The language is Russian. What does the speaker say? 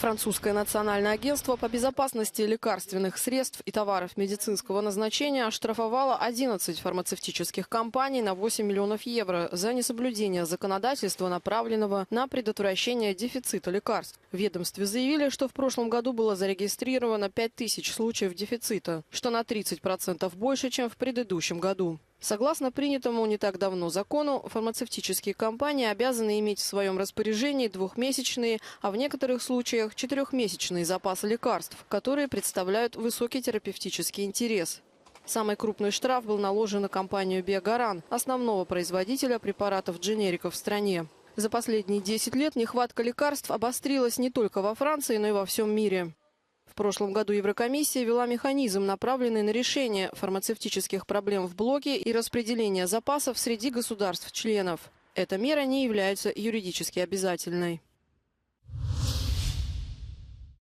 Французское национальное агентство по безопасности лекарственных средств и товаров медицинского назначения оштрафовало 11 фармацевтических компаний на 8 миллионов евро за несоблюдение законодательства, направленного на предотвращение дефицита лекарств. В ведомстве заявили, что в прошлом году было зарегистрировано 5000 случаев дефицита, что на 30% больше, чем в предыдущем году. Согласно принятому не так давно закону, фармацевтические компании обязаны иметь в своем распоряжении двухмесячные, а в некоторых случаях четырехмесячные запасы лекарств, которые представляют высокий терапевтический интерес. Самый крупный штраф был наложен на компанию «Биогаран», основного производителя препаратов-дженериков в стране. За последние 10 лет нехватка лекарств обострилась не только во Франции, но и во всем мире. В прошлом году Еврокомиссия ввела механизм, направленный на решение фармацевтических проблем в блоке и распределение запасов среди государств-членов. Эта мера не является юридически обязательной.